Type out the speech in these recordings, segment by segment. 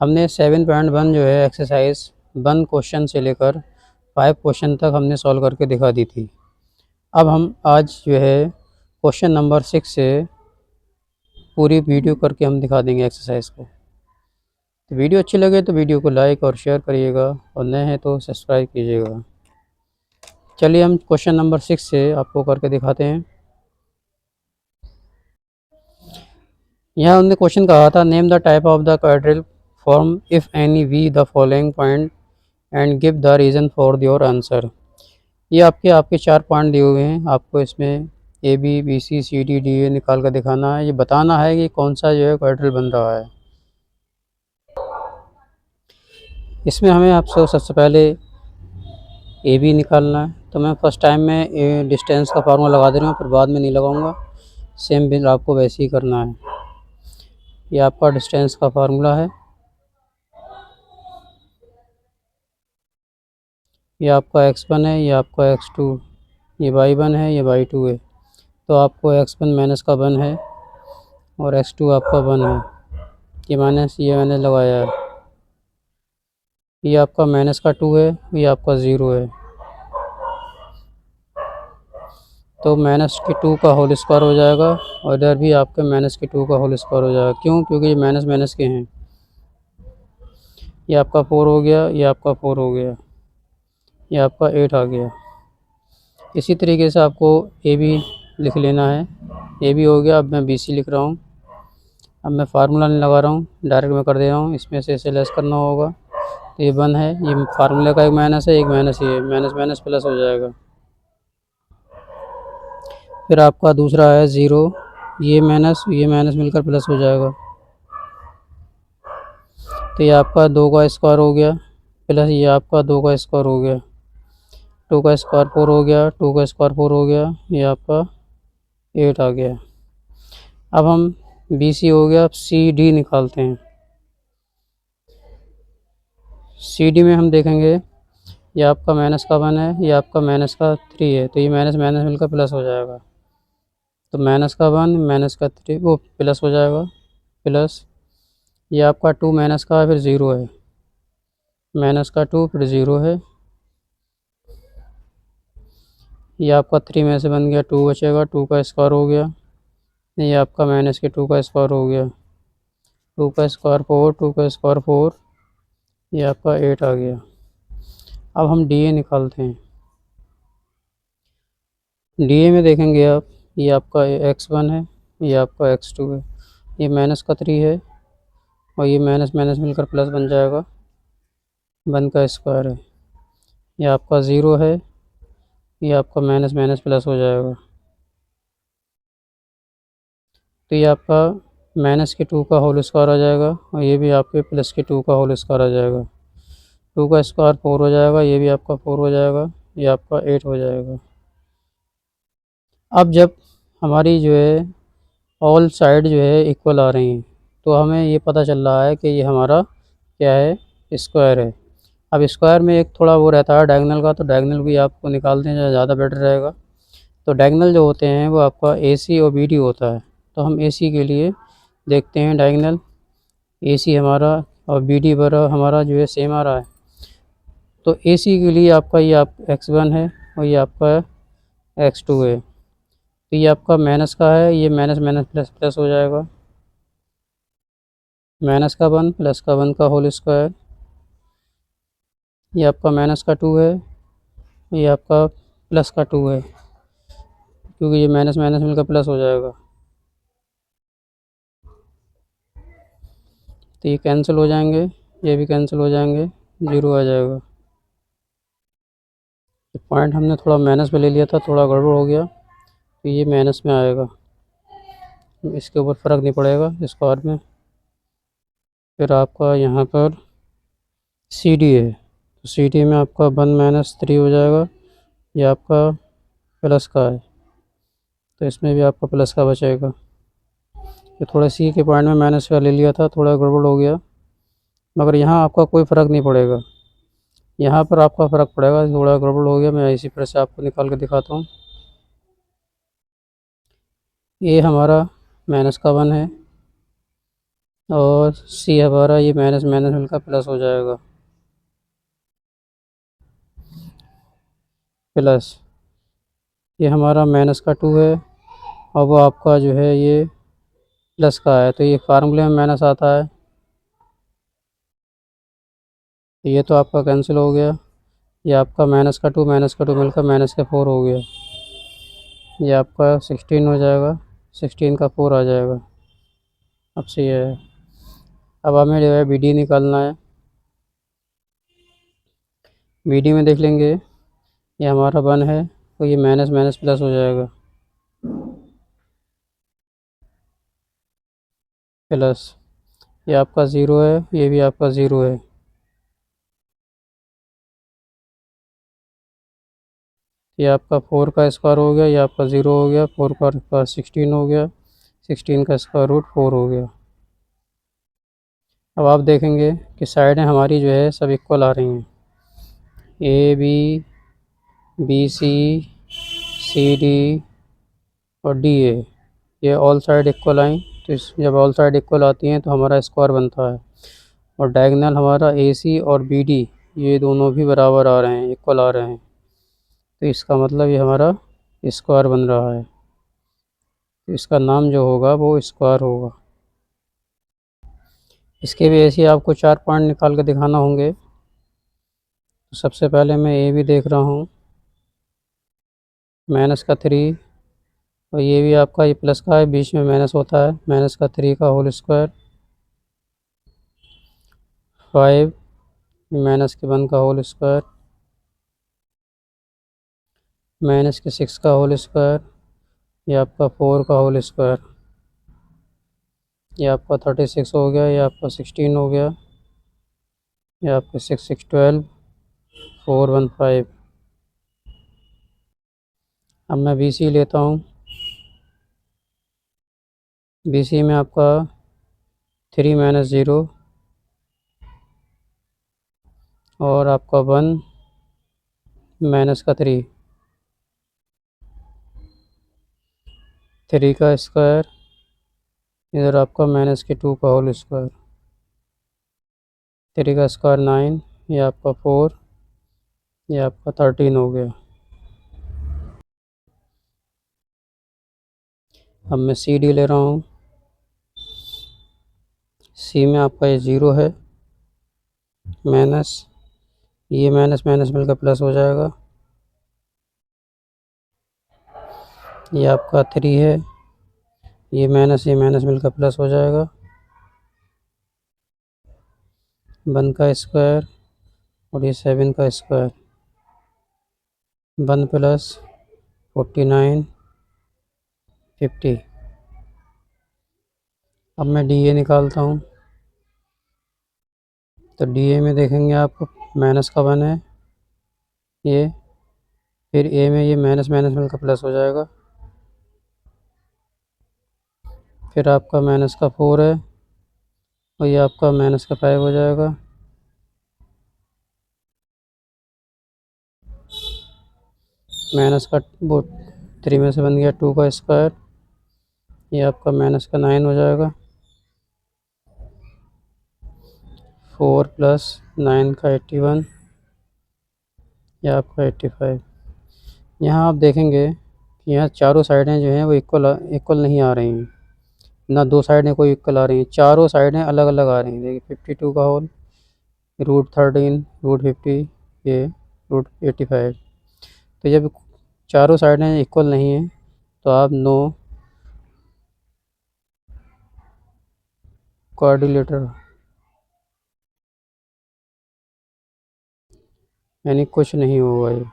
हमने 7.1 जो है एक्सरसाइज 1 क्वेश्चन से लेकर 5 क्वेश्चन तक हमने सॉल्व करके दिखा दी थी। अब हम आज जो है क्वेश्चन नंबर 6 से पूरी वीडियो करके हम दिखा देंगे एक्सरसाइज को। तो वीडियो अच्छी लगे तो वीडियो को लाइक और शेयर करिएगा और नए हैं तो सब्सक्राइब कीजिएगा। चलिए हम क्वेश्चन नंबर 6 से आपको करके दिखाते हैं। यहाँ हमने क्वेश्चन कहा था, name the type of the quadrilateral form if any we the following point and give the reason for your answer. ये आपके 4 पॉइंट दिए हुए हैं। आपको इसमें A B B C C D D A निकाल कर दिखाना है। ये बताना है कि कौन सा जो है क्वाड्रिल बन रहा है। इसमें हमें आपसे सबसे पहले ए बी निकालना है। तो मैं फर्स्ट टाइम में डिस्टेंस का फार्मूला लगा दे रहा हूँ, फिर बाद में नहीं लगाऊंगा। सेम बिल आपको वैसे ही करना है। ये आपका डिस्टेंस का फार्मूला है। ये आपका x1 है, ये आपका x2, ये y1 है, ये y2 है। तो आपको x1 माइनस का 1 है और x2 आपका 1 है। ये माइनस ये मैंने लगाया है। ये आपका माइनस का 2 है, ये आपका 0 है। तो माइनस के 2 का होल स्क्वायर हो जाएगा और इधर भी आपके माइनस के 2 का होल स्क्वायर हो जाएगा। क्यों? क्योंकि ये माइनस माइनस के हैं। ये आपका 4 हो गया, ये आपका 4 हो गया, ये आपका 8 आ गया। इसी तरीके से आपको ए बी लिख लेना है। ए बी हो गया। अब मैं बी सी लिख रहा हूँ। अब मैं फार्मूला नहीं लगा रहा हूँ, डायरेक्ट मैं कर दे रहा हूँ। इसमें से इसे लेस करना होगा। तो ये 1 है, ये फार्मूले का एक माइनस है, एक माइनस ये माइनस माइनस प्लस हो जाएगा। फिर आपका दूसरा है 0, ये माइनस मिलकर प्लस हो जाएगा। तो ये आपका 2 का स्क्वायर हो गया प्लस ये आपका 2 का स्क्वायर हो गया। 2 का स्क्वायर 4 हो गया, 2 का स्क्वायर 4 हो गया, ये आपका 8 आ गया। अब हम बी सी हो गया, अब सी डी निकालते हैं। सी डी में हम देखेंगे, ये आपका माइनस का 1 है, ये आपका माइनस का 3 है। तो ये माइनस माइनस मिलकर प्लस हो जाएगा। तो माइनस का 1 माइनस का 3 वो प्लस हो जाएगा। प्लस ये आपका 2 माइनस का फिर 0 है, माइनस का 2 फिर 0 है। ये आपका 3 में से बन गया 2 बचेगा, 2 का स्क्वायर हो गया। ये आपका माइनस के 2 का स्क्वायर हो गया, 2 का स्क्वायर 4, 2 का स्क्वायर 4, ये आपका 8 आ गया। अब हम डी ए निकालते हैं। डी ए में देखेंगे आप, ये आपका x1 है, ये आपका x2 है, ये माइनस का 3 है और ये माइनस माइनस मिलकर प्लस बन जाएगा। 1 का स्क्वायर है, ये आपका 0 है, ये आपका माइनस माइनस प्लस हो जाएगा। तो ये आपका माइनस के 2 का होल स्क्वायर आ जाएगा और ये भी आपके प्लस के 2 का होल स्क्वायर आ जाएगा। 2 का स्क्वायर 4 हो जाएगा, ये भी आपका 4 हो जाएगा, ये आपका 8 हो जाएगा। अब जब हमारी जो है ऑल साइड जो है इक्वल आ रही हैं तो हमें ये पता चल रहा है कि ये हमारा क्या है, स्क्वायर है। अब स्क्वायर में एक थोड़ा वो रहता है डायगोनल का, तो डायगोनल भी आपको निकालते हैं, ज़्यादा बेटर रहेगा। तो डायगोनल जो होते हैं वो आपका ए सी और बी डी होता है। तो हम ए सी के लिए देखते हैं डायगोनल। ए सी हमारा और बी डी बरा हमारा जो है सेम आ रहा है। तो ए सी के लिए आपका ये आप x1 है और ये आपका x2 है। तो ये आपका माइनस का है, ये माइनस माइनस प्लस प्लस हो जाएगा। माइनस का 1 प्लस का 1 का होल स्क्वायर, ये आपका माइनस का 2 है, ये आपका प्लस का 2 है, क्योंकि ये माइनस माइनस मिलकर प्लस हो जाएगा। तो ये कैंसिल हो जाएंगे, ये भी कैंसिल हो जाएंगे, 0 आ जाएगा। पॉइंट हमने थोड़ा माइनस में ले लिया था, थोड़ा गड़बड़ हो गया, तो ये माइनस में आएगा, इसके ऊपर फ़र्क नहीं पड़ेगा स्क्वायर में। फिर आपका यहाँ पर सी डी है, तो सी डी में आपका 1 माइनस 3 हो जाएगा, ये आपका प्लस का है, तो इसमें भी आपका प्लस का बचेगा। ये थोड़ा सी के पॉइंट में माइनस का ले लिया था, थोड़ा गड़बड़ हो गया, मगर यहाँ आपका कोई फ़र्क नहीं पड़ेगा। यहाँ पर आपका फ़र्क पड़ेगा, थोड़ा गड़बड़ हो गया। मैं इसी तरह से आपको निकाल के दिखाता हूँ। ये हमारा माइनस का 1 है, और सी हमारा ये माइनस माइनस मिलकर प्लस हो जाएगा, प्लस ये हमारा माइनस का 2 है और वो आपका जो है ये प्लस का है, तो ये फार्मूले में माइनस आता है, तो ये तो आपका कैंसिल हो गया। ये आपका माइनस का टू मिलकर माइनस का 4 हो गया, ये आपका 16 हो जाएगा, 16 का 4 आ जाएगा। अब से ये है, अब हमें जो है बी डी निकालना है। बी डी में देख लेंगे, ये हमारा 1 है तो ये माइनस माइनस प्लस हो जाएगा, प्लस ये आपका 0 है, ये भी आपका 0 है, ये आपका 4 का स्क्वायर हो गया, ये आपका 0 हो गया, 4 का 16 हो गया, 16 का स्क्वायर रूट 4 हो गया। अब आप देखेंगे कि साइडें हमारी जो है सब इक्वल आ रही हैं, A B, B C, C D और डी ए, ये ऑल साइड इक्वल आई। तो जब ऑल साइड इक्वल आती हैं तो हमारा स्क्वायर बनता है, और डायगोनल हमारा ए सी और बी डी ये दोनों भी बराबर आ रहे हैं, इक्वल आ रहे हैं, तो इसका मतलब ये हमारा स्क्वायर बन रहा है, तो इसका नाम जो होगा वो स्क्वायर होगा। इसके भी ऐसे ही आपको 4 पॉइंट निकाल के दिखाना होंगे। तो सबसे पहले मैं ए भी देख रहा हूँ, माइनस का 3, और ये भी आपका ये प्लस का है, बीच में माइनस होता है, माइनस का 3 का होल स्क्वायर, 5 माइनस के 1 का होल स्क्वायर, माइनस के 6 का होल स्क्वायर, ये आपका 4 का होल स्क्वायर, ये आपका 36 हो गया, ये आपका 16 हो गया, ये आपका 6 6 12 415। अब मैं बी सी लेता हूँ, बी सी में आपका 3 माइनस 0 और आपका 1 माइनस का 3, 3 का स्क्वायर, इधर आपका माइनस के 2 का होल स्क्वायर, 3 का स्क्वायर 9, ये आपका 4, ये आपका 13 हो गया। अब मैं सी डी ले रहा हूँ, सी में आपका ये 0 है, माइनस ये माइनस माइनस मिलकर प्लस हो जाएगा, ये आपका 3 है, ये माइनस मिलकर प्लस हो जाएगा, 1 का स्क्वायर और ये 7 का स्क्वायर, 1 प्लस 49 50। अब मैं डी ए निकालता हूँ, तो डी ए में देखेंगे आप माइनस का 1 है ये, फिर ए में ये माइनस माइनस मिलकर प्लस हो जाएगा, फिर आपका माइनस का 4 है और ये आपका माइनस का 5 हो जाएगा, माइनस का वो 3 में से बन गया 2 का स्क्वायर, ये आपका माइनस का 9 हो जाएगा, 4 प्लस 9 का 81, ये आपका 85। यहाँ आप देखेंगे कि यहाँ चारों साइडें जो हैं वो इक्वल इक्वल नहीं आ रही हैं, ना दो साइडें कोई इक्वल आ रही हैं, चारों साइडें अलग अलग आ रही हैं। देखिए 52 का होल, √13, √50, ये √85। तो जब चारों साइडें इक्वल नहीं हैं तो आप नो कोऑर्डिनेटर, यानी कुछ नहीं होगा ये।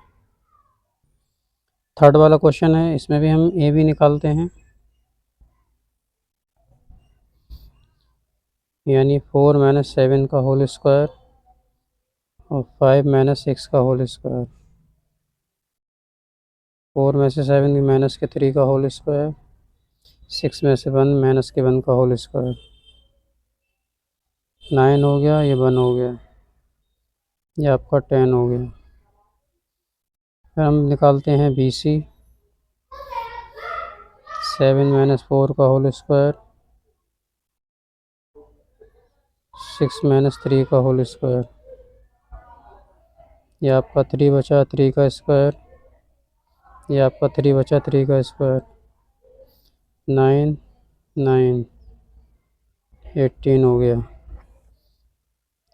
थर्ड वाला क्वेश्चन है, इसमें भी हम ए बी निकालते हैं, यानी 4 माइनस 7 का होल स्क्वायर और 5 माइनस 6 का होल स्क्वायर, 4 में से 7 माइनस के 3 का होल स्क्वायर, 6 में से 1 माइनस के 1 का होल स्क्वायर, 9 हो गया, ये 1 हो गया, ये आपका 10 हो गया। फिर हम निकालते हैं बी सी, 7 माइनस 4 का होल स्क्वायर, 6 माइनस 3 का होल स्क्वायर। ये आपका 3 बचा 3 का स्क्वायर। ये आपका 3 बचा 3 का स्क्वायर। 9 9 18 हो गया।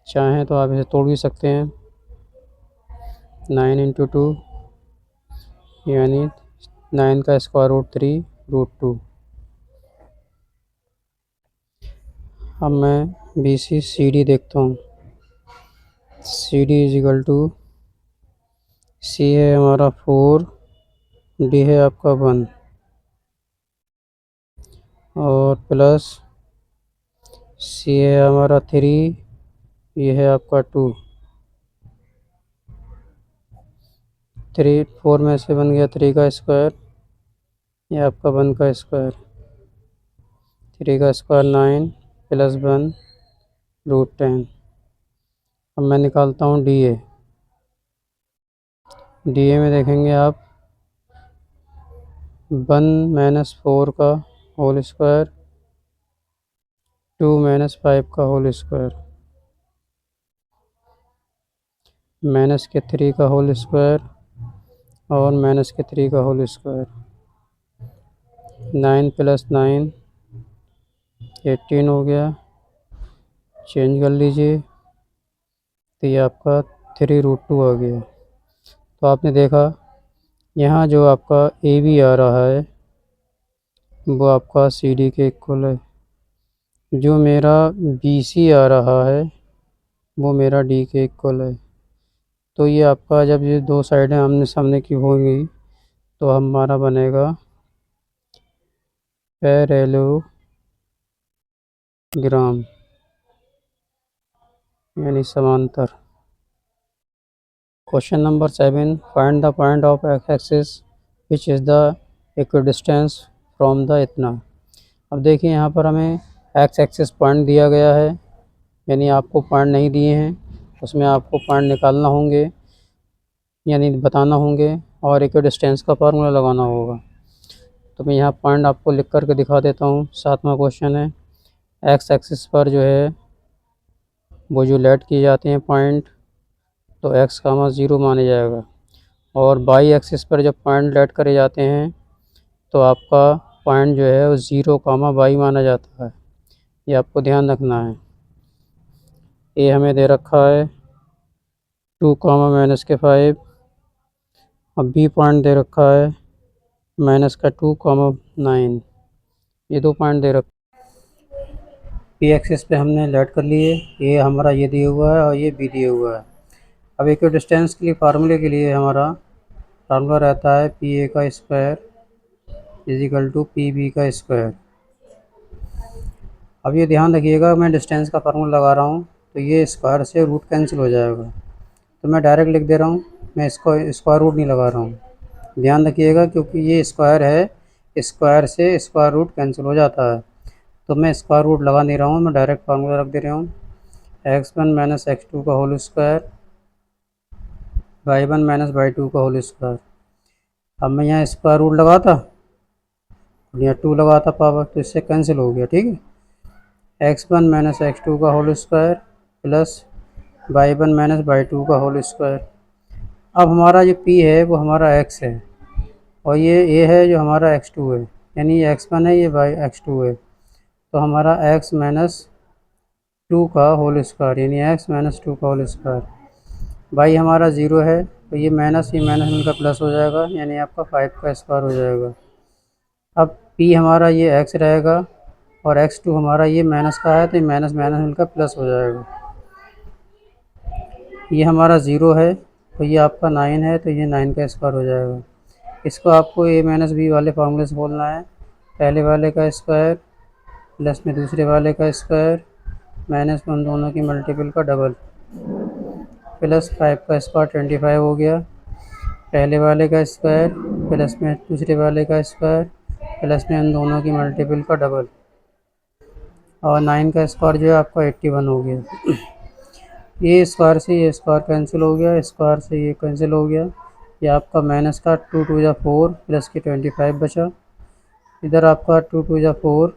चाहें तो आप इसे तोड़ भी सकते हैं। 9 इंटू 2 यानी 9 का स्क्वायर रूट 3 रूट 2। अब मैं बी सी सी डी देखता हूँ। C D is equal to, C है हमारा 4, डी है आपका 1 और प्लस सी है हमारा 3, ये है आपका 2। 3 4 में से बन गया 3 का स्क्वायर, ये आपका 1 का स्क्वायर। 3 का स्क्वायर 9 प्लस 1 रूट 10। अब मैं निकालता हूँ डी ए। डी ए में देखेंगे आप 1 माइनस 4 का होल स्क्वायर, 2 माइनस 5 का होल स्क्वायर, माइनस के 3 का होल स्क्वायर और माइनस के 3 का होल स्क्वायर। 9 प्लस 9 18 हो गया। चेंज कर लीजिए तो ये आपका 3 रूट 2 आ गया। तो आपने देखा यहाँ जो आपका ए बी आ रहा है वो आपका सी डी के इक्वल है। जो मेरा बी सी आ रहा है वो मेरा डी के इक्वल है। तो ये आपका जब ये दो साइडें आमने सामने की होंगी तो हमारा बनेगा पैरेललोग्राम यानी समांतर। Question number 7, find the point of x axis which is the equidistance from the इतना। अब देखिए यहाँ पर हमें एक्स एक्सिस पॉइंट दिया गया है, यानी आपको पॉइंट नहीं दिए हैं, उसमें आपको पॉइंट निकालना होंगे यानी बताना होंगे और इक्विडिस्टेंस का फार्मूला लगाना होगा। तो मैं यहाँ पॉइंट आपको लिख कर के दिखा देता हूँ। 7वां क्वेश्चन है, एक्स एक्सिस पर जो है वो जो लेट किए जाते हैं पॉइंट तो एक्स कामा 0 माने जाएगा, और बाई एक्सिस पर जब पॉइंट लेट करे जाते हैं तो आपका पॉइंट जो है वो 0 कामा बाई माना जाता है। ये आपको ध्यान रखना है। ए हमें दे रखा है 2 कामा माइनस के 5, अब बी पॉइंट दे रखा है माइनस का 2 कामा 9। ये दो पॉइंट दे रखा। पी एक्सिस पे हमने लेट कर लिए, ये हमारा ये दिया हुआ है और ये बी दिया हुआ है। अब इक्विडिस्टेंस के लिए फार्मूले के लिए हमारा फार्मूला रहता है पी ए का square is equal to P B का स्क्वायर। अब ये ध्यान रखिएगा, मैं डिस्टेंस का फार्मूला लगा रहा हूँ तो ये स्क्वायर से रूट कैंसिल हो जाएगा, तो मैं डायरेक्ट लिख दे रहा हूँ, मैं इसको स्क्वायर रूट नहीं लगा रहा हूँ। ध्यान रखिएगा क्योंकि ये स्क्वायर है, स्क्वायर से स्क्वायर रूट कैंसिल हो जाता है, तो मैं स्क्वायर रूट लगा नहीं रहा हूँ, मैं डायरेक्ट फार्मूला रख दे रहा हूँ। x1 माइनस x2 का whole square y1 minus y2 का होल स्क्वायर। अब मैं यहाँ स्क्वायर रूट लगाता और यहाँ 2 लगाता पावर, तो इससे कैंसिल हो गया। ठीक है, x1 माइनस x2 का whole square plus y1 minus y2 का होल स्क्वायर। अब हमारा जो p है वो हमारा x है और ये a है जो हमारा x2 है, यानी ये x1 है ये x2 है, तो हमारा x माइनस 2 का होल स्क्वायर यानी x माइनस 2 का होल स्क्वायर। y हमारा 0 है तो ये माइनस मिलकर प्लस हो जाएगा, यानी आपका 5 का स्क्वायर हो जाएगा। अब p हमारा ये x रहेगा और x2 हमारा ये माइनस का है तो ये माइनस मिलकर प्लस हो जाएगा। ये हमारा 0 है तो ये आपका 9 है तो ये 9 का स्क्वायर हो जाएगा। इसको आपको a माइनस बी वाले फार्मूले से बोलना है, पहले वाले का स्क्वायर प्लस में दूसरे वाले का स्क्वायर माइनस में उन दोनों की मल्टीपल का डबल प्लस 5 का स्क्वायर 25 हो गया। पहले वाले का स्क्वायर प्लस में दूसरे वाले का स्क्वायर प्लस में उन दोनों की मल्टीपल का डबल, और 9 का स्क्वायर जो है आपका 81 हो गया। ये स्क्वायर से ये स्क्वायर कैंसिल हो गया, स्क्वायर से ये कैंसिल हो गया। ये आपका माइनस का 2 2 या 4 प्लस के 25 बचा। इधर आपका 2 2 या 4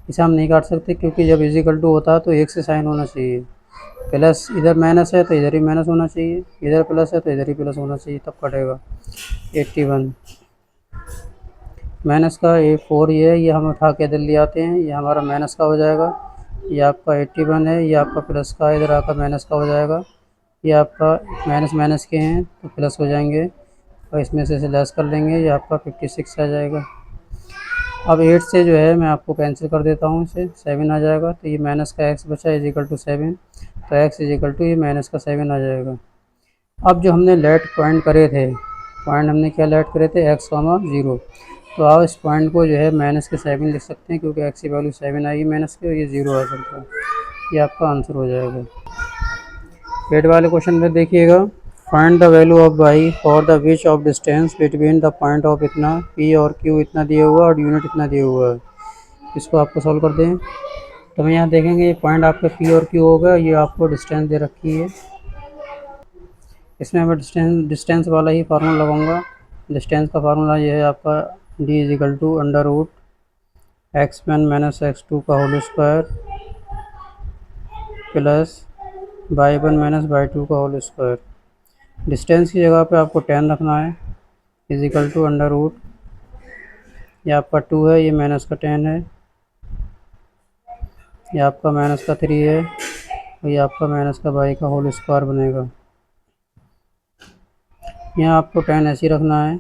इसे हम नहीं काट सकते क्योंकि जब इजिकल टू होता है तो एक से साइन होना चाहिए। प्लस इधर माइनस है तो इधर ही माइनस होना चाहिए, इधर प्लस है तो इधर ही प्लस होना चाहिए, तब कटेगा। 81 माइनस का 4 ये हम उठा के इधर ले आते हैं, ये हमारा माइनस का हो जाएगा। ये आपका 81 है, ये आपका प्लस का इधर आकर माइनस का हो जाएगा। ये आपका माइनस माइनस के हैं तो प्लस हो जाएंगे और इसमें से लेस कर लेंगे, ये आपका 56 आ जाएगा। अब 8 से जो है मैं आपको कैंसिल कर देता हूँ, इसे 7 आ जाएगा। तो ये माइनस का x बचा इजिकल टू 7, तो x इजिकल टू ये माइनस का 7 आ जाएगा। अब जो हमने लेट पॉइंट करे थे, पॉइंट हमने क्या लेट करे थे, x, 0, तो आप इस पॉइंट को जो है माइनस के 7 लिख सकते हैं क्योंकि x की वैल्यू 7 आई माइनस के, और ये 0 आ सकता है। ये आपका आंसर हो जाएगा। 8 वाले क्वेश्चन में देखिएगा, find the value of y for the which of distance between the point of इतना p और q इतना दिया हुआ और यूनिट इतना दिया हुआ है। इसको आपको सॉल्व कर दें तो हम यहाँ देखेंगे ये पॉइंट आपका p और q होगा, ये आपको डिस्टेंस दे रखी है। इसमें मैं डिस्टेंस वाला ही फार्मूला लगाऊंगा। डिस्टेंस का फार्मूला ये है आपका d is equal to under root x1 minus x2 का whole square plus y1 minus y2 का होल स्क्वायर। डिस्टेंस की जगह पे आपको 10 रखना है, इजिकल टू अंडर रूट, ये आपका 2 है, ये माइनस का 10 है, ये आपका माइनस का 3 है, और ये आपका माइनस का y का होल स्क्वायर बनेगा। यहाँ आपको 10 ऐसे ही रखना है,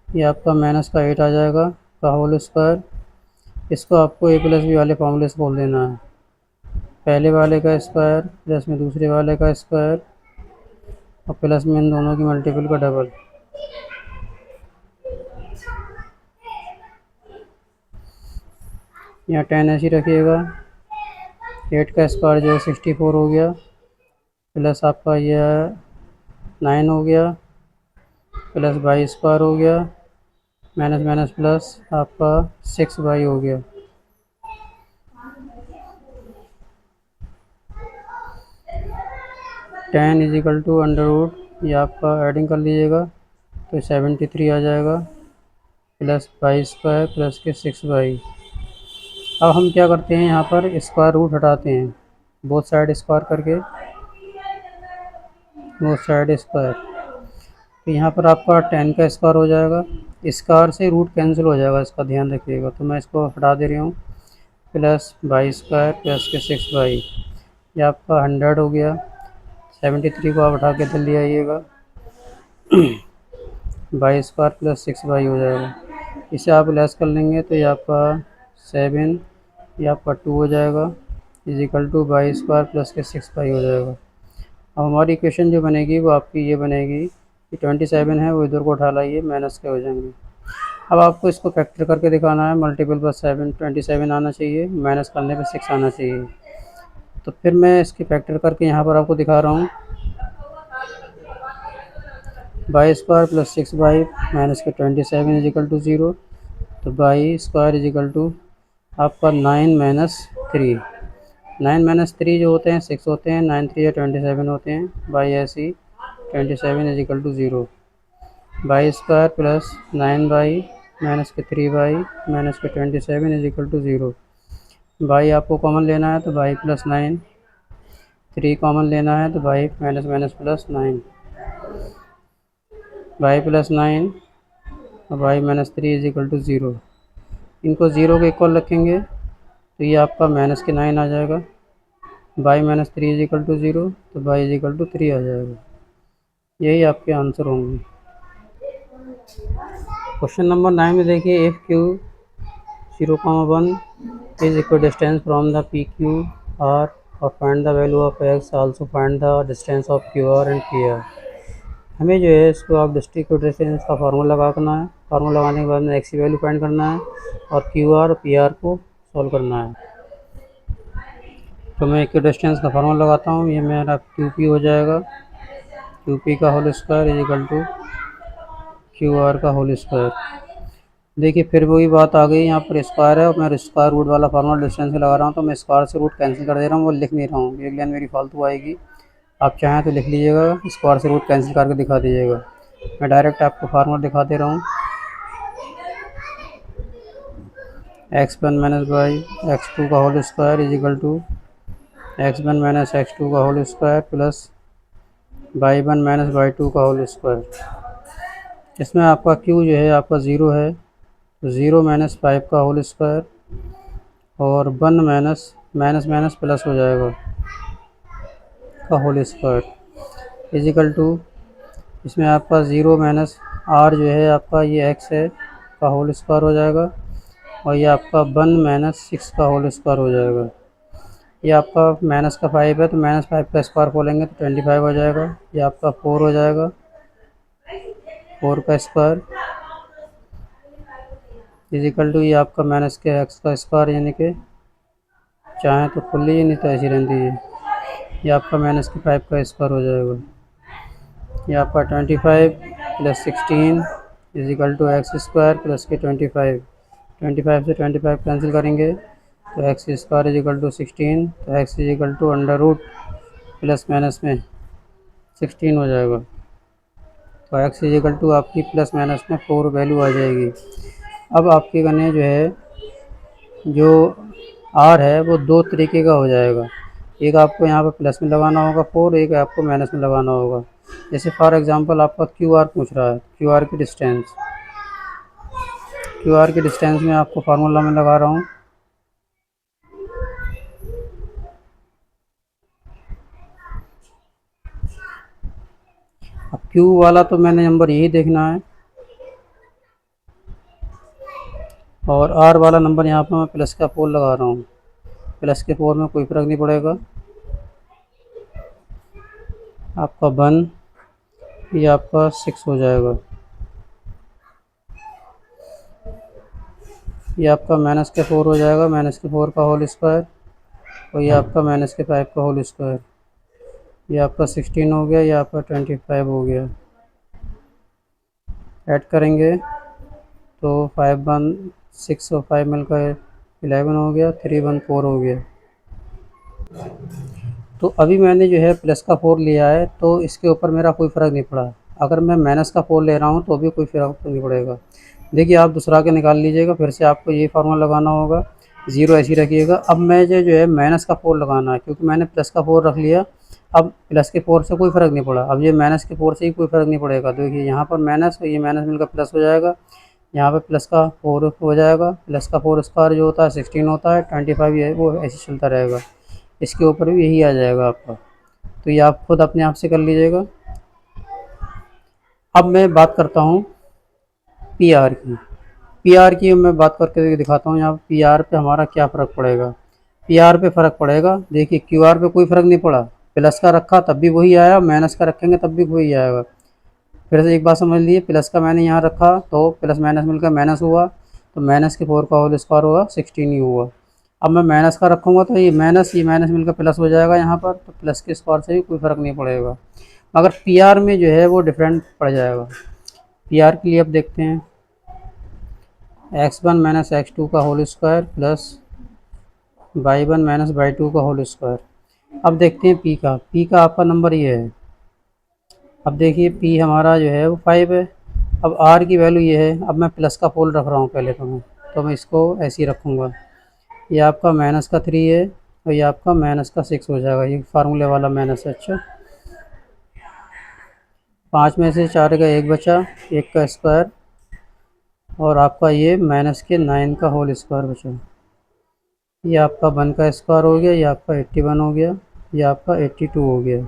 ये आपका माइनस का 8 आ जाएगा का होल स्क्वायर। इसको आपको a प्लस बी वाले फॉर्मूले से बोल देना है, पहले वाले का स्क्वायर प्लस में दूसरे वाले का स्क्वायर और प्लस में इन दोनों की मल्टीपल का डबल। यहाँ 10 ऐसे ही रखिएगा, 8 का स्क्वायर जो है 64 हो गया, प्लस आपका यह 9 हो गया, प्लस y स्क्वायर हो गया, माइनस माइनस प्लस आपका 6y हो गया। Ten is equal to under root, ये आपका एडिंग कर लीजिएगा तो 73 आ जाएगा, प्लस y स्क्वायर प्लस के 6y। अब हम क्या करते हैं, यहाँ पर स्क्वायर रूट हटाते हैं, बोथ साइड स्क्वायर करके, बोथ साइड स्क्वायर। तो यहाँ पर आपका 10 का स्क्वायर हो जाएगा, स्क्वायर से रूट कैंसिल हो जाएगा, इसका ध्यान रखिएगा। तो मैं इसको हटा दे रही हूँ, प्लस y स्क्वायर प्लस के 6y, ये आपका 100 हो गया। 73 को आप उठा के इधर ले आइएगा, y स्क्वायर प्लस 6y हो जाएगा। इसे आप लेस कर लेंगे तो ये आपका 7, ये आपका 2 हो जाएगा, is equal to y square plus के 6y हो जाएगा। अब हमारी इक्वेशन जो बनेगी वो आपकी ये बनेगी कि 27 है वो इधर को उठा लाइए, माइनस के हो जाएंगे। अब आपको इसको फैक्टर करके दिखाना है, मल्टीपल पर 27 आना चाहिए, माइनस करने पर 6 आना चाहिए। तो फिर मैं इसकी फैक्टर करके यहाँ पर आपको दिखा रहा हूँ, y square plus 6y minus के 27 इजिकल टू 0, तो y स्क्वायर इजिकल टू आपका 9 माइनस 3, 9 माइनस 3 जो होते हैं 6 होते हैं, 9 3 या 27 होते हैं, बाई ऐसी 27 is equal to 0, y square plus 9y minus के 3y माइनस के 27 इजिकल टू 0। y आपको कॉमन लेना है तो y प्लस 9, 3 कॉमन लेना है तो y minus minus plus 9, y plus 9 और y माइनस 3 इजिकल टू 0। इनको 0 के इक्वल रखेंगे तो ये आपका माइनस के 9 आ जाएगा, y माइनस 3 इजिकल टू 0, तो y इजिकल टू 3 आ जाएगा। यही आपके आंसर होंगे। क्वेश्चन नंबर 9 में देखिए, if q 0,1 is equidistant from the PQ R और find the value of x, also find the distance of QR and PR। हमें जो है इसको आप डिस्ट्रिक्ट डिस्टेंस का फार्मूला लगाना है, फार्मूला लगाने के बाद में x की वैल्यू फाइंड करना है और QR और PR को सॉल्व करना है। तो मैं इक्विडिस्टेंस का फार्मूला लगाता हूँ, ये मेरा QP हो जाएगा, QP का whole square is equal to QR का होल स्क्वायर। देखिए फिर वही बात आ गई, यहाँ पर स्क्वायर है और मैं स्क्वायर रूट वाला फार्मूला डिस्टेंस से लगा रहा हूँ, तो मैं स्क्वायर से रूट कैंसिल कर दे रहा हूँ, वो लिख नहीं रहा हूँ, एक लाइन मेरी फालतू आएगी। आप चाहें तो लिख लीजिएगा, स्क्वायर से रूट कैंसिल करके दिखा दीजिएगा। मैं डायरेक्ट आपको फार्मूला दिखा दे रहा हूँ, x1 माइनस बाई x2 का whole square is equal to x1 minus x2 का whole square plus y1 minus y2 का होल स्क्वायर। इसमें आपका q जो है आपका ज़ीरो है, तो ज़ीरो माइनस 5 का होल स्क्वायर और 1 माइनस माइनस माइनस प्लस हो जाएगा का whole square is equal to, इसमें आपका ज़ीरो माइनस r जो है आपका ये x है का होल स्क्वायर हो जाएगा और ये आपका 1 माइनस 6 का होल स्क्वायर हो जाएगा। ये आपका माइनस का 5 है तो माइनस 5 का स्क्वायर खोलेंगे तो 25 हो जाएगा। ये आपका 4 हो जाएगा, 4 का स्क्वायर इज इक्वल टू ये आपका माइनस के एक्स का स्क्वायर, यानी कि चाहे तो खुल लीजिए नहीं तो ऐसी रहती है। ये आपका माइनस के 5 का स्क्वायर हो जाएगा। ये आपका 25 plus 16 is equal to x square plus के 25। 25 से 25 कैंसिल करेंगे तो x square is equal to 16, तो x is equal to under root plus minus में 16 हो जाएगा। तो एक्स इज इक्वल टू आपकी प्लस माइनस में 4 वैल्यू आ जाएगी। अब आपके गने जो है जो आर है वो दो तरीके का हो जाएगा, एक आपको यहाँ पर प्लस में लगाना होगा 4, एक आपको माइनस में लगाना होगा। जैसे फॉर एग्जांपल आपका क्यू आर पूछ रहा है, क्यू आर की डिस्टेंस, क्यू आर की डिस्टेंस में आपको फार्मूला में लगा रहा हूँ। अब क्यू वाला तो मैंने नंबर यही देखना है और आर वाला नंबर यहाँ पर मैं प्लस का 4 लगा रहा हूँ। प्लस के 4 में कोई फ़र्क नहीं पड़ेगा। आपका 1 ये आपका 6 हो जाएगा। ये आपका माइनस के 4 हो जाएगा, माइनस के 4 का होल स्क्वायर और ये आपका माइनस के 5 का होल स्क्वायर। ये आपका 16 हो गया, ये आपका 25 हो गया। ऐड करेंगे तो 5 1 6 और 5 मिलकर 11 हो गया, 3 1 4 हो गया। तो अभी मैंने जो है प्लस का 4 लिया है तो इसके ऊपर मेरा कोई फ़र्क नहीं पड़ा। अगर मैं माइनस का 4 ले रहा हूँ तो भी कोई फ़र्क नहीं पड़ेगा। देखिए आप दूसरा के निकाल लीजिएगा, फिर से आपको यही फार्मूला लगाना होगा, ज़ीरो ऐसी रखिएगा। अब मैं जो है माइनस का 4 लगाना है क्योंकि मैंने प्लस का 4 रख लिया। अब प्लस के 4 से कोई फ़र्क नहीं पड़ा, अब ये माइनस के 4 से ही कोई फ़र्क नहीं पड़ेगा। देखिए यहाँ पर माइनस और ये माइनस मिलकर प्लस हो जाएगा, यहाँ पर प्लस का 4 हो जाएगा। प्लस का 4 स्क्वायर जो होता है 16 होता है, 25 ये वो ऐसे चलता रहेगा। इसके ऊपर भी यही आ जाएगा आपका, तो ये आप खुद अपने आप से कर लीजिएगा। अब मैं बात करता हूँ पी आर की। पी आर की मैं बात करके दिखाता हूँ यहाँ पी आर पे हमारा क्या फ़र्क पड़ेगा। पी आर पे फ़र्क पड़ेगा, देखिए क्यू आर पे कोई फ़र्क नहीं पड़ा, प्लस का रखा तब भी वही आया, माइनस का रखेंगे तब भी वही आएगा। फिर से एक बात समझ लीजिए, प्लस का मैंने यहाँ रखा तो प्लस माइनस मिलकर माइनस हुआ, तो माइनस के 4 का होल स्क्वायर हुआ 16 ही हुआ। अब मैं माइनस का रखूँगा तो ये माइनस मिलकर प्लस हो जाएगा यहाँ पर, तो प्लस के स्क्वायर से भी कोई फ़र्क नहीं पड़ेगा। मगर पी आर में जो है वो डिफरेंट पड़ जाएगा। पी आर के लिए अब देखते हैं, x1 माइनस x2 का whole square plus y1 minus y2 का होल स्क्वायर। अब देखते हैं पी का आपका नंबर ये है। अब देखिए पी हमारा जो है वो 5 है। अब आर की वैल्यू ये है। अब मैं प्लस का पोल रख रहा हूँ पहले तो मैं इसको ऐसे ही रखूँगा। ये आपका माइनस का 3 है और ये आपका माइनस का 6 हो जाएगा। ये फार्मूले वाला माइनस है। अच्छा, 5 में से 4 का 1 बचा, 1 का स्क्वायर और आपका ये माइनस के 9 का होल स्क्वायर बचा। ये आपका 1 का स्क्वायर हो गया, ये आपका 81 हो गया, ये आपका 82 हो गया।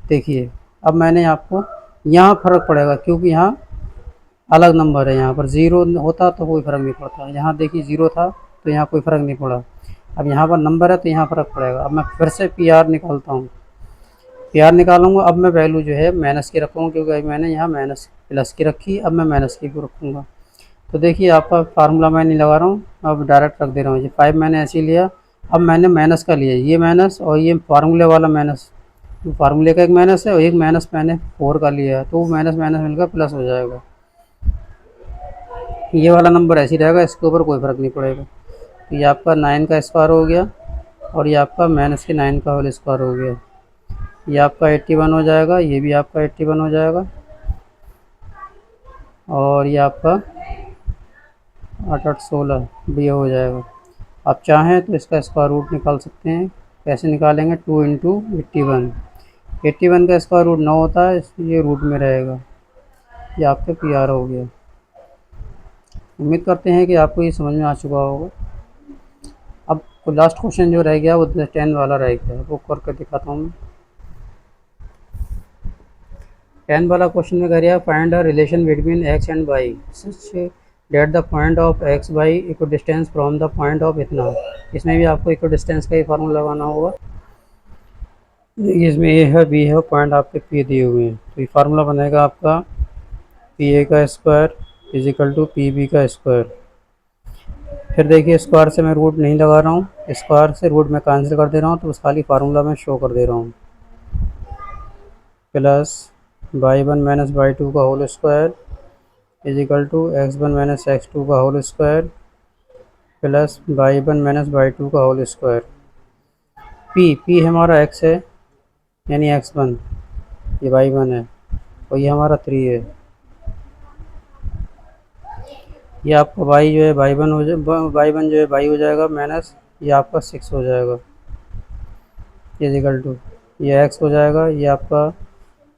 देखिए अब मैंने आपको यहाँ फ़र्क पड़ेगा क्योंकि यहाँ अलग नंबर है। यहाँ पर ज़ीरो होता तो कोई फ़र्क नहीं पड़ता। यहाँ देखिए ज़ीरो था तो यहाँ कोई फ़र्क नहीं पड़ा। अब यहाँ पर नंबर है तो यहाँ फ़र्क पड़ेगा। अब मैं फिर से पी आर निकालता हूँ। पी आर निकालूंगा। अब मैं वैल्यू जो है माइनस की रखूँगा क्योंकि अभी मैंने यहाँ माइनस प्लस की रखी, अब मैं माइनस की भी रखूँगा। तो देखिए आपका फार्मूला मैं नहीं लगा रहा हूँ, अब डायरेक्ट रख दे रहा हूँ। ये 5 मैंने ऐसे ही लिया। अब मैंने माइनस का लिया, ये माइनस और ये फार्मूले वाला माइनस, फार्मूले का एक माइनस है और एक माइनस मैंने 4 का लिया है, तो वो माइनस माइनस मिलकर प्लस हो जाएगा। ये वाला नंबर ऐसे ही रहेगा, इसके ऊपर कोई फ़र्क नहीं पड़ेगा। तो ये आपका 9 का स्क्वायर हो गया और ये आपका माइनस के 9 का होल स्क्वायर हो गया। ये आपका 81 हो जाएगा, ये भी आपका 81 हो जाएगा और ये आपका 8 8 16 भी हो जाएगा। आप चाहें तो इसका स्क्वायर रूट निकाल सकते हैं। कैसे निकालेंगे? 2 इंटू 81। 81 का स्क्वायर रूट 9 होता है, इसलिए रूट में रहेगा। ये आपका पी आर हो गया। उम्मीद करते हैं कि आपको ये समझ में आ चुका होगा। अब लास्ट क्वेश्चन जो रह गया वो 10 वाला रह गया, वो करके दिखाता हूँ मैं। 10 वाला क्वेश्चन में कह रहा है find a relation between x and y such that the point of x y equal distance from the point of इतना। इसमें भी आपको इक्वल डिस्टेंस का ही फार्मूला लगाना होगा। देखिए इसमें ए है, बी है, पॉइंट आपके पी दिए हुए हैं, तो ये फार्मूला बनेगा आपका पी ए का square is equal to P B का स्क्वायर। फिर देखिए स्क्वायर से मैं रूट नहीं लगा रहा हूँ, स्क्वायर से रूट में कैंसिल कर दे रहा हूँ, तो बस खाली फार्मूला में शो कर दे रहा हूँ। Plus Y one minus Y two का whole square is equal to X one minus X two का whole square plus Y one minus Y two का होल स्क्वायर। पी हमारा एक्स है यानी एक्स वन, ये वाई वन है, और ये हमारा 3 है। ये आपका वाई जो है वाई वन हो जाए, वाई वन जो है वाई हो जाएगा माइनस ये आपका 6 हो जाएगा इज इक्वल टू ये एक्स हो जाएगा, ये आपका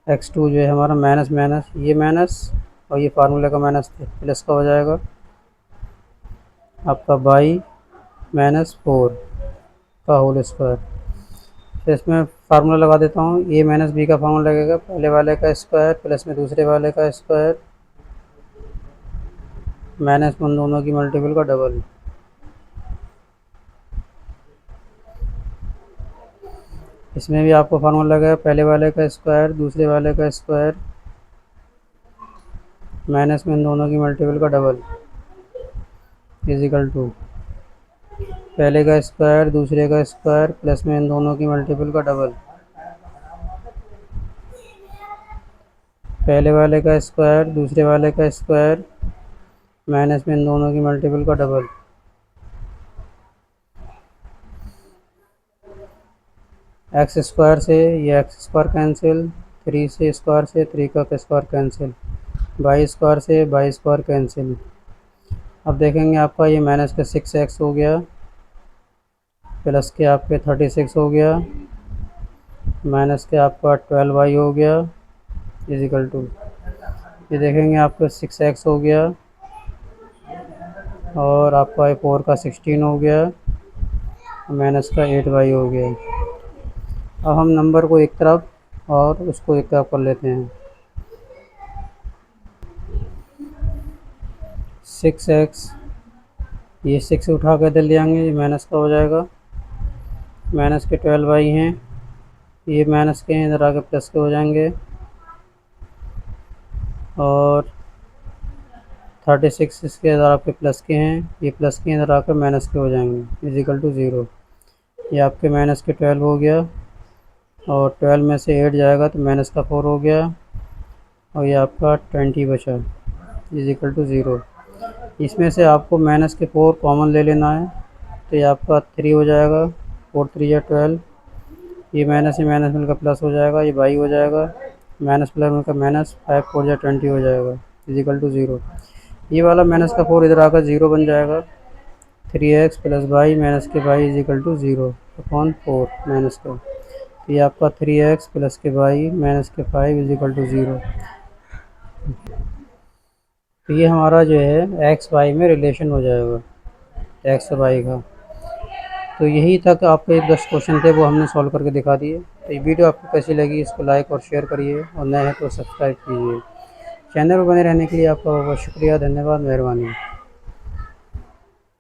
एक्स टू जो है हमारा माइनस माइनस ये माइनस और ये फार्मूले का माइनस प्लस का हो जाएगा आपका वाई माइनस 4 का होल स्क्वायर। तो इसमें फार्मूला लगा देता हूँ, ए माइनस बी का फार्मूला लगेगा पहले वाले का स्क्वायर प्लस में दूसरे वाले का स्क्वायर माइनस उन दोनों की मल्टीपल का डबल। इसमें भी आपको फार्मूला लगेगा पहले वाले का स्क्वायर दूसरे वाले का स्क्वायर माइनस में इन दोनों की मल्टीपल का डबल इजिकल टू पहले का स्क्वायर दूसरे का स्क्वायर प्लस में इन दोनों की मल्टीपल का डबल। पहले वाले का स्क्वायर दूसरे वाले का स्क्वायर माइनस में इन दोनों की मल्टीपल का डबल। एक्स स्क्वायर से ये एक्स स्क्वायर कैंसिल, 3 से स्क्वायर से 3 का स्क्वायर कैंसिल, वाई स्क्वायर से वाई स्क्वायर कैंसिल। अब देखेंगे आपका ये माइनस का 6x हो गया प्लस के आपके 36 हो गया माइनस के आपका 12y हो गया इजिकल टू ये देखेंगे आपका 6x हो गया और आपका 4 का 16 हो गया माइनस का 8y हो गया। अब हम नंबर को एक तरफ और उसको एक तरफ कर लेते हैं। 6x ये 6 उठा कर दे लेंगे, ये माइनस का हो जाएगा माइनस के 12y हैं, ये माइनस के हैं इधर आके प्लस के हो जाएंगे और 36 इसके इधर आपके प्लस के हैं, ये प्लस के इधर आकर माइनस के हो जाएंगे इजिकल टू 0। ये आपके माइनस के 12 हो गया और 12 में से 8 जाएगा तो माइनस का 4 हो गया और ये आपका 20 बचा इजिकल टू 0। इसमें से आपको माइनस के 4 कॉमन ले लेना है तो ये आपका 3 हो जाएगा, 4 3 या 12, ये माइनस मिलकर प्लस हो जाएगा, ये बाई हो जाएगा माइनस प्लस मिलकर माइनस 5 4 या 20 हो जाएगा इजिकल टू 0। ये वाला माइनस का 4 इधर आकर 0 बन जाएगा, 3x प्लस वाई माइनस के y is equal to 0 upon 4 minus का, तो ये आपका 3x प्लस के वाई माइनस के 5 इजिकल टू 0। तो ये हमारा जो है एक्स वाई में रिलेशन हो जाएगा एक्स वाई का। तो यही तक आपके 10 क्वेश्चन थे वो हमने सॉल्व करके दिखा दिए। तो ये वीडियो आपको कैसी लगी इसको लाइक और शेयर करिए और नए हैं तो सब्सक्राइब कीजिए। चैनल पर बने रहने के लिए आपका बहुत बहुत शुक्रिया, धन्यवाद, मेहरबानी।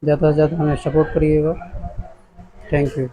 ज़्यादा से ज़्यादा हमें सपोर्ट करिएगा। Thank you.